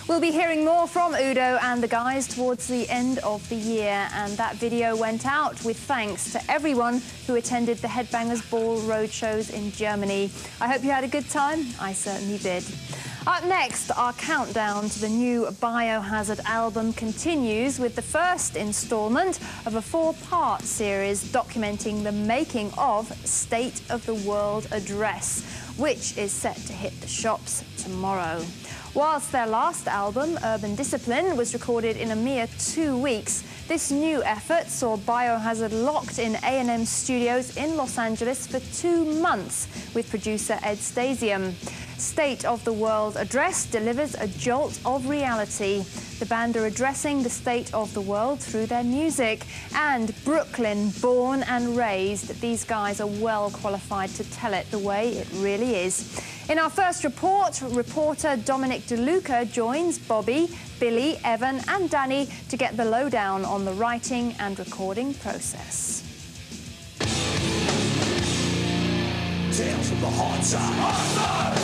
We'll be hearing more from Udo and the guys towards the end of the year, and that video went out with thanks to everyone who attended the Headbangers Ball roadshows in Germany. I hope you had a good time. I certainly did. Up next, our countdown to the new Biohazard album continues with the first instalment of a 4-part series documenting the making of State of the World Address, which is set to hit the shops tomorrow. Whilst their last album, Urban Discipline, was recorded in a mere 2 weeks, this new effort saw Biohazard locked in A&M Studios in Los Angeles for 2 months with producer Ed Stasium. State of the World Address delivers a jolt of reality. The band are addressing the state of the world through their music. And Brooklyn, born and raised, these guys are well qualified to tell it the way it really is. In our first report, reporter Dominic DeLuca joins Bobby, Billy, Evan and Danny to get the lowdown on the writing and recording process. Tales from the hard side.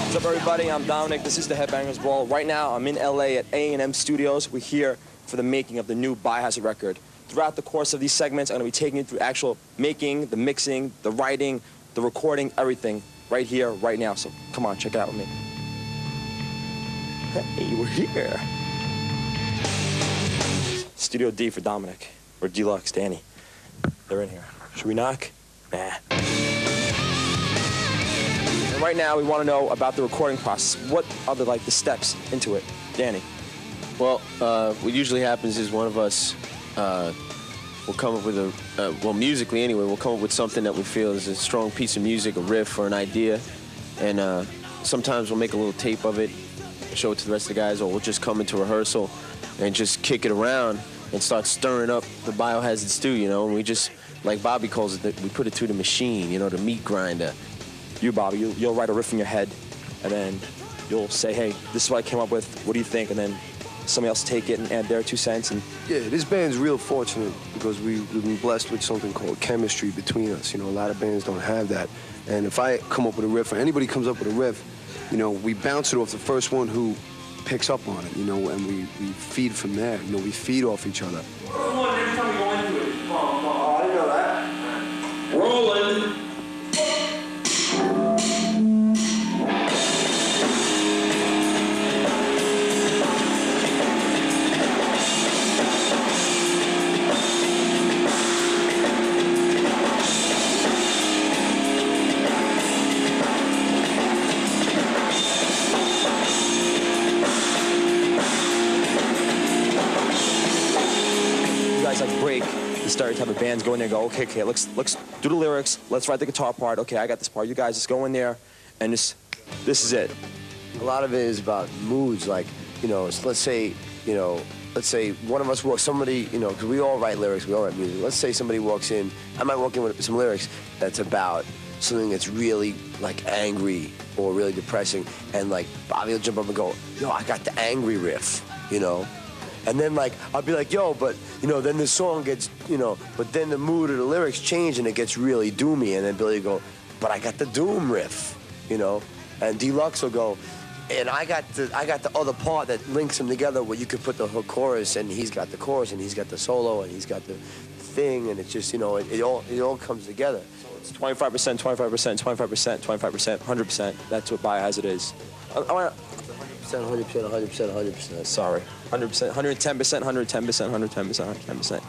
What's up, everybody? I'm Dominic. This is the Headbangers Ball. Right now, I'm in LA at A&M Studios. We're here for the making of the new Biohazard record. Throughout the course of these segments, I'm going to be taking you through actual making, the mixing, the writing, the recording, everything right here, right now. So come on, check it out with me. Hey, we're here. Studio D for Dominic, or Deluxe, Danny. They're in here. Should we knock? Nah. And right now, we want to know about the recording process. What are the steps into it? Danny. Well, what usually happens is one of us will come up with well, musically anyway, we'll come up with something that we feel is a strong piece of music, a riff or an idea, and sometimes we'll make a little tape of it, show it to the rest of the guys, or we'll just come into rehearsal and just kick it around and start stirring up the Biohazard stew, you know, and we just, like Bobby calls it, we put it through the machine, you know, the meat grinder. You, Bobby, you'll write a riff in your head, and then you'll say, hey, this is what I came up with, what do you think? And then somebody else take it and add their 2 cents. And yeah, this band's real fortunate because we've been blessed with something called chemistry between us. You know, a lot of bands don't have that. And if I come up with a riff, or anybody comes up with a riff, you know, we bounce it off the first one who picks up on it, you know, and we feed from there. You know, we feed off each other. Every time we go into it. Oh, I know that. Rolling. break, the stereotype of bands go in there and go, okay, let's do the lyrics, let's write the guitar part, okay, I got this part, you guys just go in there, and this is it. A lot of it is about moods, like, you know, let's say one of us walks, somebody, you know, because we all write lyrics, we all write music. Let's say somebody walks in, I might walk in with some lyrics that's about something that's really, like, angry or really depressing, and, like, Bobby will jump up and go, yo, I got the angry riff, you know? And then, like, I'll be like, yo, but, you know, then the song gets, you know, but then the mood of the lyrics change and it gets really doomy, and then Billy will go, but I got the doom riff, you know? And Deluxe will go, and I got the other part that links them together where you could put the hook chorus, and he's got the chorus, and he's got the solo, and he's got the thing, and it's just, you know, it all comes together. So it's 25%, 25%, 25%, 25%, 100%. That's what Biohazard is. 100%, 100%, 100%, 100%. Sorry. 100%, 110%, 110%, 110%, 110%.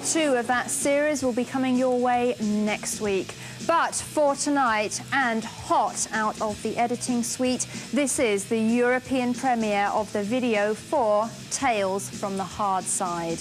2 of that series will be coming your way next week. But for tonight, and hot out of the editing suite, this is the European premiere of the video for Tales from the Hard Side.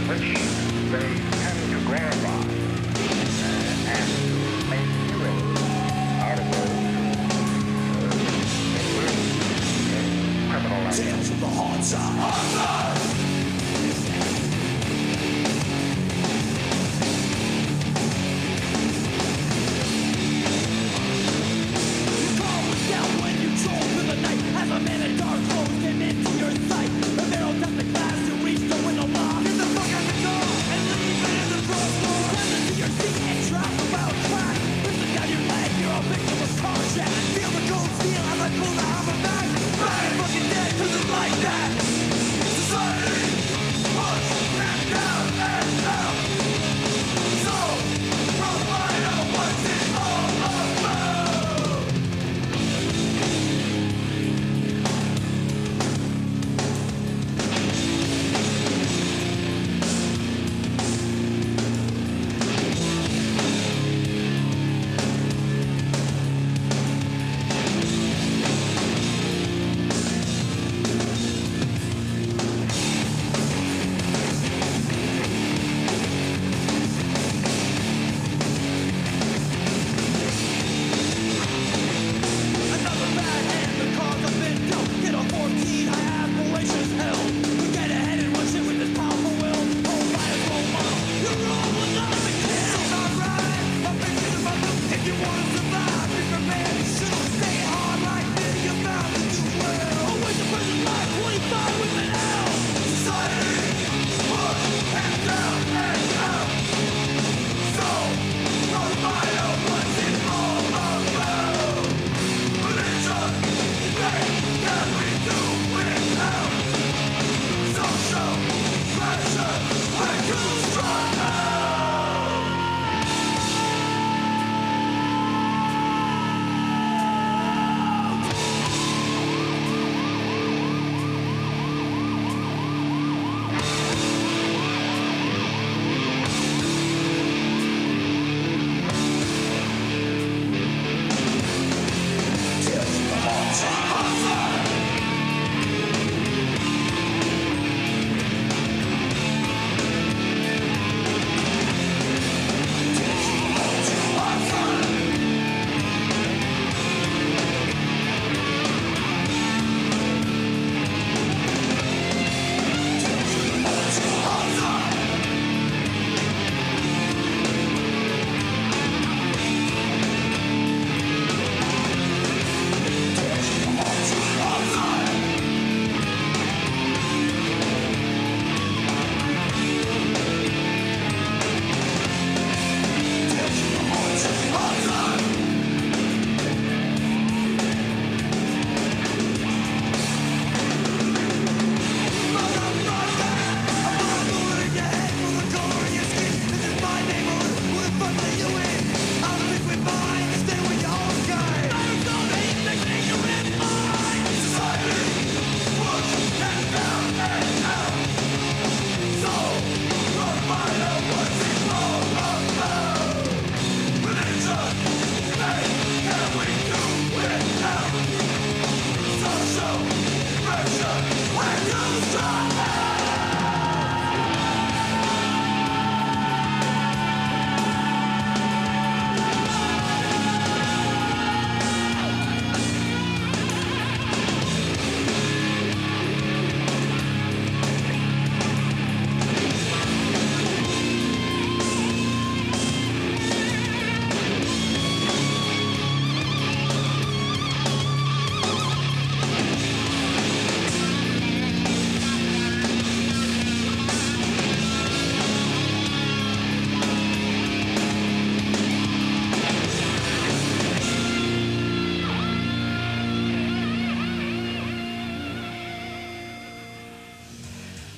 Which they tend to glorify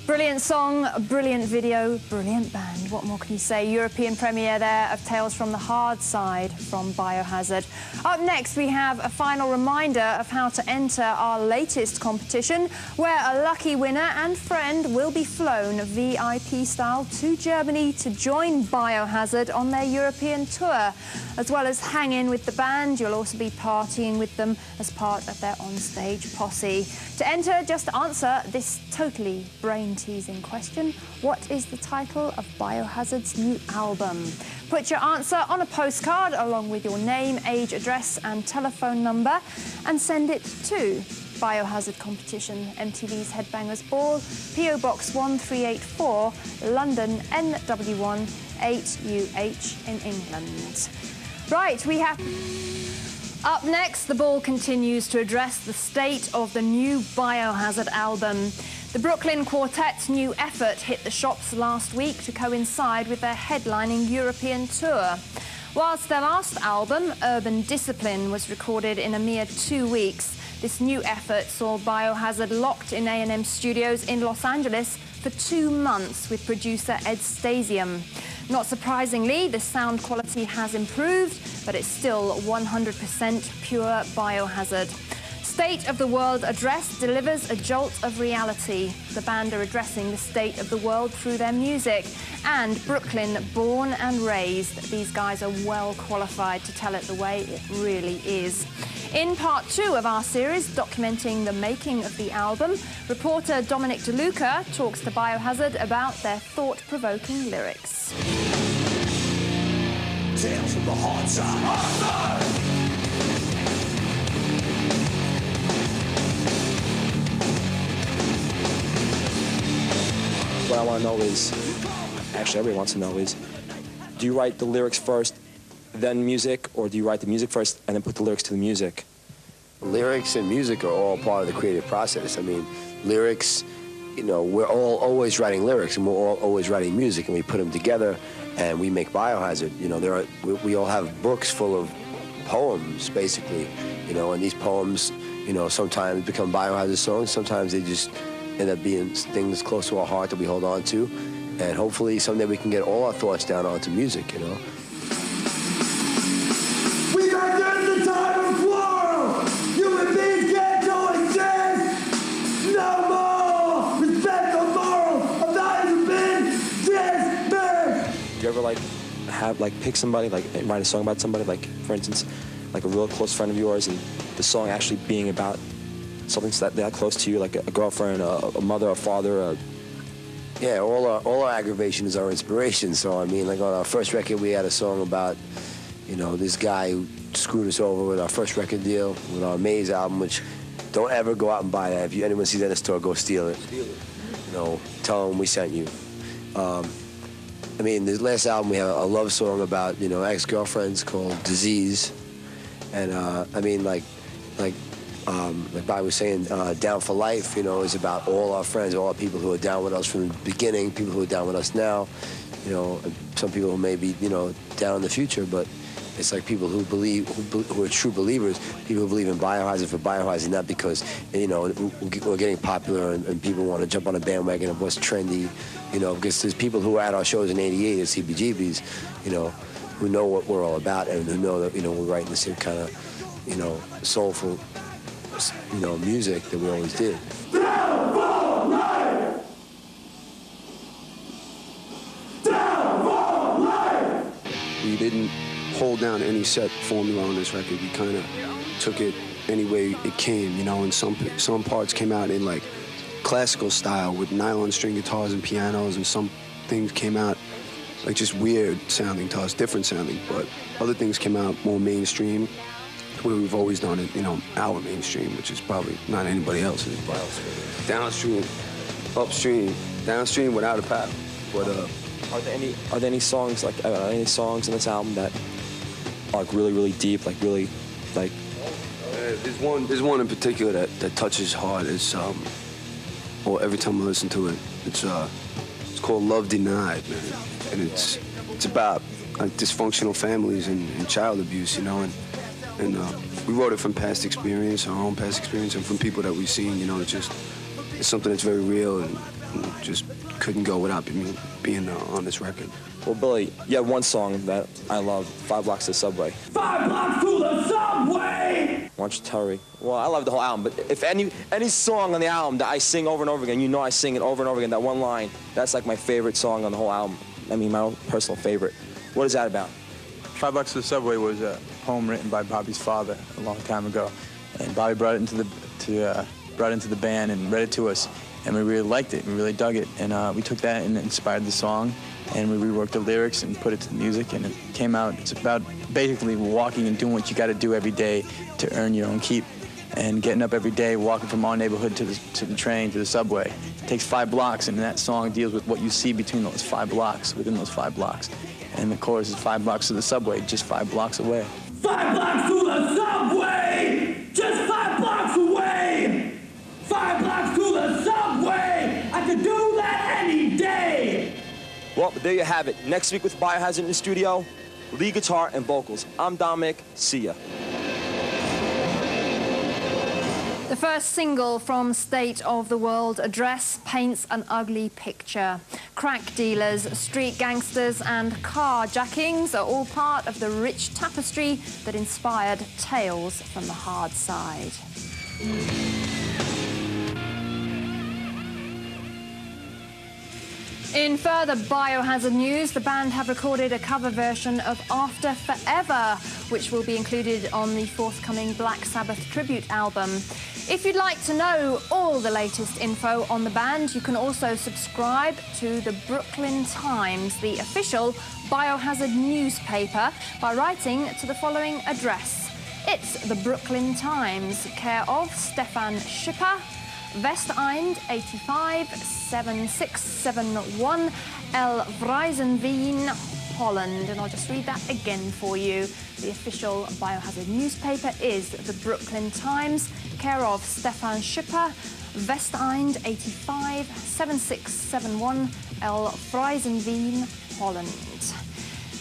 Brilliant song, brilliant video, brilliant band. What more can you say? European premiere there of Tales from the Hard Side from Biohazard. Up next, we have a final reminder of how to enter our latest competition, where a lucky winner and friend will be flown VIP style to Germany to join Biohazard on their European tour. As well as hanging with the band, you'll also be partying with them as part of their onstage posse. To enter, just answer this totally brain-teasing question. What is the title of Biohazard's new album? Put your answer on a postcard along with your name, age, address and telephone number and send it to Biohazard Competition, MTV's Headbangers Ball, PO Box 1384, London NW1 8UH in England. Right, we have... Up next, the ball continues to address the state of the new Biohazard album. The Brooklyn Quartet's new effort hit the shops last week to coincide with their headlining European tour. Whilst their last album, Urban Discipline, was recorded in a mere 2 weeks, this new effort saw Biohazard locked in A&M Studios in Los Angeles for 2 months with producer Ed Stasium. Not surprisingly, the sound quality has improved, but it's still 100% pure Biohazard. State of the World Address delivers a jolt of reality. The band are addressing the state of the world through their music. And Brooklyn, born and raised, these guys are well qualified to tell it the way it really is. In part 2 of our series, documenting the making of the album, reporter Dominic DeLuca talks to Biohazard about their thought-provoking lyrics. Tales from the hard side. What I want to know is, actually everybody wants to know is, do you write the lyrics first, then music, or do you write the music first and then put the lyrics to the music? Lyrics and music are all part of the creative process. I mean, lyrics, you know, we're all always writing lyrics and we're all always writing music, and we put them together and we make Biohazard. You know, we all have books full of poems, basically, you know, and these poems, you know, sometimes become Biohazard songs, sometimes they just end up being things close to our heart that we hold on to, and hopefully someday we can get all our thoughts down onto music, you know. We got the time of war! Human beings can't coexist! No more! Respect the moral of those who've been transferred! Do you ever pick somebody, and write a song about somebody, for instance, like a real close friend of yours, and the song actually being about something that close to you, like a girlfriend, a mother, a father? Yeah, all our aggravation is our inspiration. So I mean, like on our first record, we had a song about, you know, this guy who screwed us over with our first record deal, with our Maze album, which don't ever go out and buy that. If anyone sees that in the store, go steal it. You know, tell them we sent you. I mean, this last album, we have a love song about, you know, ex-girlfriends called Disease. And I mean, like Bob was saying, Down for Life, you know, is about all our friends, all our people who are down with us from the beginning, people who are down with us now, you know, some people who may be, you know, down in the future, but it's like people who believe, who are true believers, people who believe in Biohazard for Biohazard, not because, you know, we're getting popular and people want to jump on a bandwagon of what's trendy, you know, because there's people who are at our shows in '88 at CBGB's, you know, who know what we're all about and who know that, you know, we're writing the same kind of, you know, soulful, you know, music that we always did. Down for life! Down for life! We didn't hold down any set formula on this record. We kind of took it any way it came, you know, and some parts came out in like classical style with nylon string guitars and pianos, and some things came out like just weird sounding to us, different sounding, but other things came out more mainstream, where we've always done it, you know, our mainstream, which is probably not anybody else's. Downstream, upstream, downstream without a paddle. But are there any songs in this album that are like really deep, like really like? There's one in particular that touches hard. It's or every time I listen to it, it's called Love Denied, man, and it's about like dysfunctional families and child abuse, you know, and we wrote it from past experience, our own past experience, and from people that we've seen, you know, just it's something that's very real and just couldn't go without being on this record. Well, Billy, you have one song that I love, 5 Blocks to the Subway. 5 blocks to the subway! Why don't you tell me? Well, I love the whole album, but if any song on the album that I sing over and over again, you know I sing it over and over again, that one line, that's like my favorite song on the whole album. I mean, my own personal favorite. What is that about? 5 Blocks to the Subway was a poem written by Bobby's father a long time ago, and Bobby brought it into the band and read it to us, and we really liked it. We really dug it, and we took that and inspired the song, and we reworked the lyrics and put it to the music, and it came out. It's about basically walking and doing what you got to do every day to earn your own keep, and getting up every day, walking from our neighborhood to the train, to the subway. It takes 5 blocks, and that song deals with what you see between those 5 blocks, within those 5 blocks. And the chorus is 5 blocks to the subway, just 5 blocks away. 5 blocks to the subway! Just 5 blocks away! 5 blocks to the subway! I could do that any day! Well, there you have it. Next week with Biohazard in the studio, lead guitar and vocals. I'm Dominic. See ya. The first single from State of the World Address paints an ugly picture. Crack dealers, street gangsters and carjackings are all part of the rich tapestry that inspired Tales from the Hard Side. In further Biohazard news, the band have recorded a cover version of After Forever, which will be included on the forthcoming Black Sabbath tribute album. If you'd like to know all the latest info on the band, you can also subscribe to the Brooklyn Times, the official Biohazard newspaper, by writing to the following address. It's the Brooklyn Times, care of Stefan Schipper, Westeind 85 7671 El Vrijzenveen, Holland. And I'll just read that again for you. The official Biohazard newspaper is the Brooklyn Times, care of Stefan Schipper, Westeind 85 7671 El Vrijzenveen, Holland.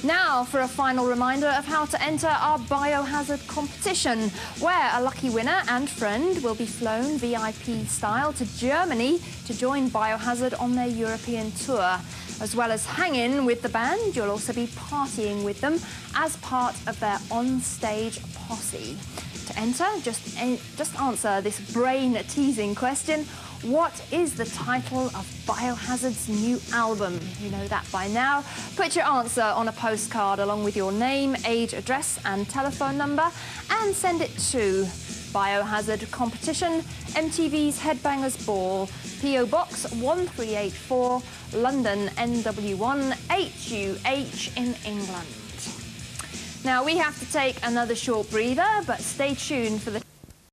Now for a final reminder of how to enter our Biohazard competition, where a lucky winner and friend will be flown VIP style to Germany to join Biohazard on their European tour. As well as hanging with the band, you'll also be partying with them as part of their on-stage posse. To enter, just answer this brain-teasing question. What is the title of Biohazard's new album? You know that by now. Put your answer on a postcard along with your name, age, address and telephone number and send it to Biohazard Competition, MTV's Headbangers Ball, PO Box 1384, London NW1 8UH in England. Now we have to take another short breather, but stay tuned for the